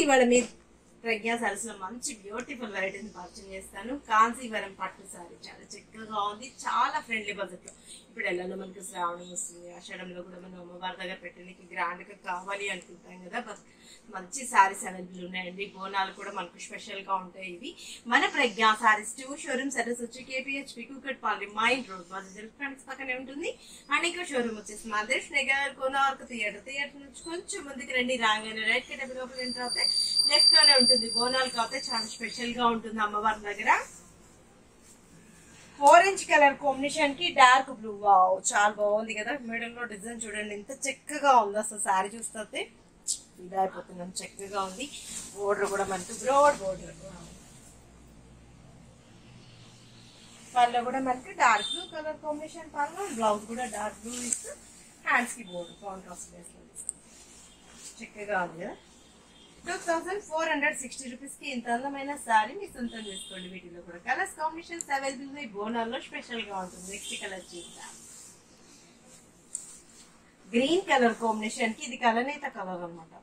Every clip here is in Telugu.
ఇవాళ మీ ప్రజ్ఞా సారీస్ లో మంచి బ్యూటిఫుల్ వెరైటీని పరిచయం చేస్తాను. కాంచీవరం పట్టు సారీ చాలా చక్కగా ఉంది, చాలా ఫ్రెండ్లీ బడ్జెట్ లో. ఇప్పుడు ఎల్లలో మనకి శ్రావణం వస్తుంది, ఆషాఢంలో కూడా మనం అమ్మవారి దగ్గర పెట్టడానికి గ్రాండ్ గా కావాలి అనుకుంటాం కదా. మంచి సారీస్ అవైలబుల్ ఉన్నాయండి. బోనాలు కూడా మనకు స్పెషల్ గా ఉంటాయి. ఇవి మన ప్రజ్ఞా సారీస్ 2 షోరూమ్స్ అడ్రస్ వచ్చి KPHP Kukatpally mine road Bajaj electronics పక్కనే ఉంటుంది. అండ్ ఇంకో షోరూమ్ వచ్చేసి మాదేశ్ నగర్ కోనార్క్ థియేటర్ నుంచి కొంచెం ముందుకు రండి. రాగానే రైట్ కి డబ్బు లోపల ఎంటర్ అవుతే లెఫ్ట్ లోనే ఉంటుంది. బోనాలు కాకపోతే చాలా స్పెషల్ గా ఉంటుంది అమ్మవారి దగ్గర. ఆరెంజ్ కలర్ కాంబినేషన్ కి డార్క్ బ్లూ, వావ్ చాలా బాగుంది కదా. మిడిల్ లో డిజైన్ చూడండి ఎంత చక్కగా ఉంది. అసలు శారీ చూస్తే ఇదా అయిపోతున్నాం, చక్కగా ఉంది. బోర్డర్ కూడా మనకి బ్రాడ్ బోర్డర్, పళ్ళు కూడా మనకి డార్క్ బ్లూ కలర్ కాంబినేషన్ పళ్ళు, బ్లౌజ్ కూడా డార్క్ బ్లూ ఇస్తూ హ్యాండ్స్ కి బోర్డర్ కాంట్రాస్ట్ బేస్ లో చక్కగా ఉంది కదా. 2460 రూపీస్ కి ఇంత అందమైన సారీ మీ సొంతం చేసుకోండి. వీటిలో కూడా కలర్స్ కాంబినేషన్స్ అవైలబుల్ ఉన్నాయి. బోనాల్లో స్పెషల్ గా ఉంటుంది. నెక్స్ట్ కలర్ చూద్దాం. గ్రీన్ కలర్ కాంబినేషన్ కి ఇది కలనేత కలర్ అనమాట.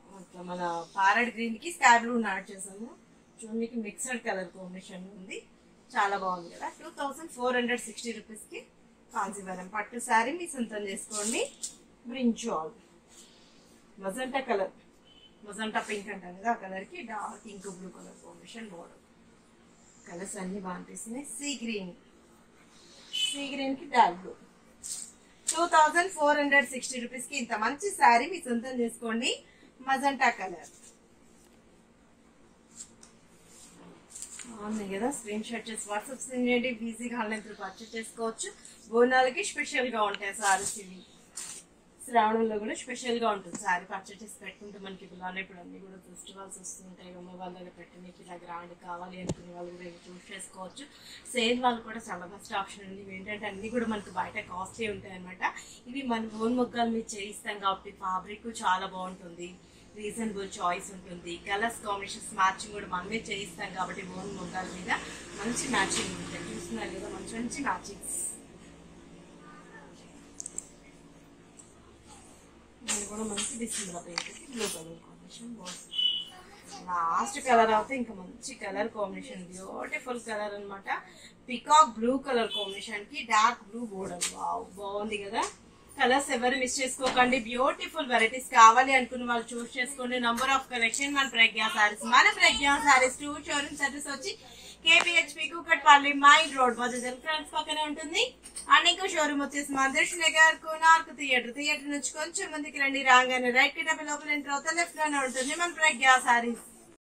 మన పారడ్ గ్రీన్ కి స్కై బ్లూ యాడ్ చేసాము. చూడడానికి మిక్స్డ్ కలర్ కాంబినేషన్ ఉంది, చాలా బాగుంది కదా. 2460 రూపీస్ కి కాంచీవరం పట్టు సారీ మీ సొంతం చేసుకోండి. Brinjal magenta colour, magenta pink అంటారు కదా, ఆ కలర్ కి dark ink blue colour combination border. Colours అన్ని బాగా అనిపిస్తున్నాయి. సీ గ్రీన్ కి డార్క్ బ్లూ. 2460 రూపీస్ కి ఇంత మంచి శారీ మీ సొంతం చేసుకోండి. మజంటా కలర్ బాగుంది కదా. స్క్రీన్ షాట్ చేసి వాట్సాప్ సెండ్ చేయండి. ఈజీగా ఆన్లైన్ త్రూ పర్చేస్ చేసుకోవచ్చు. బోనాలకి స్పెషల్ గా ఉంటాయి సారీస్ ఇవి. శ్రావణంలో కూడా స్పెషల్ గా ఉంటుంది. సారీ పర్చేస్ చేసి పెట్టుకుంటే మనకి పిల్లలు ఇప్పుడు అన్ని కూడా ఫెస్టివల్స్ వస్తుంటాయి. అమ్మ వాళ్ళ దగ్గర పెట్టడానికి ఇలా గ్రాండ్ కావాలి అనుకునే వాళ్ళు కూడా చూస్ చేసుకోవచ్చు. సేల్ వాళ్ళు కూడా చాలా బెస్ట్ ఆప్షన్ ఉంది. ఏంటంటే అన్ని కూడా మనకు బయట కాస్ట్లీ ఉంటాయి అనమాట. ఇవి మన ఓన్ మొగ్గాలు మీద చేయిస్తాం కాబట్టి ఫ్యాబ్రిక్ చాలా బాగుంటుంది. రీజనబుల్ చాయిస్ ఉంటుంది. కలర్స్ కాంబినేషన్స్ మ్యాచింగ్ కూడా మనమే చేయిస్తాం కాబట్టి ఓన్ మొగ్గాల మీద మంచి మ్యాచింగ్ ఉంటుంది. చూస్తున్నారు కదా, మంచి మంచి మ్యాచింగ్స్. ఇది కూడా మంచి display paint blue colour combination బాగుంది. లాస్ట్ కలర్ అయితే ఇంకా మంచి కలర్ కాంబినేషన్, బ్యూటిఫుల్ కలర్ అనమాట. పికాక్ బ్లూ కలర్ కాంబినేషన్ కి డార్క్ బ్లూ బోర్డర్, వావ్ బాగుంది కదా. కలర్స్ ఎవరు మిస్ చేసుకోకండి. బ్యూటిఫుల్ వెరైటీస్ కావాలి అనుకున్న వాళ్ళు చూస్ చేసుకోండి. నంబర్ ఆఫ్ కలెక్షన్ మన ప్రజ్ఞా సారీస్. మన ప్రజ్ఞా సారీస్ 2 షోరూమ్స్ అడ్రస్ వచ్చి KPHP Kukatpally mine road Bajaj electronics పక్కనే ఉంటుంది. అండ్ ఇంకో షోరూమ్ వచ్చేసి మాదేశ్ నగర్ కోనార్క్ థియేటర్ నుంచి కొంచెం ముందుకు రండి. రాగానే రైట్ కి డబ్బు లోపల ఎంటర్ అవుతా లెఫ్ట్ లోనే ఉంటుంది మన ప్రజ్ఞా సారీస్.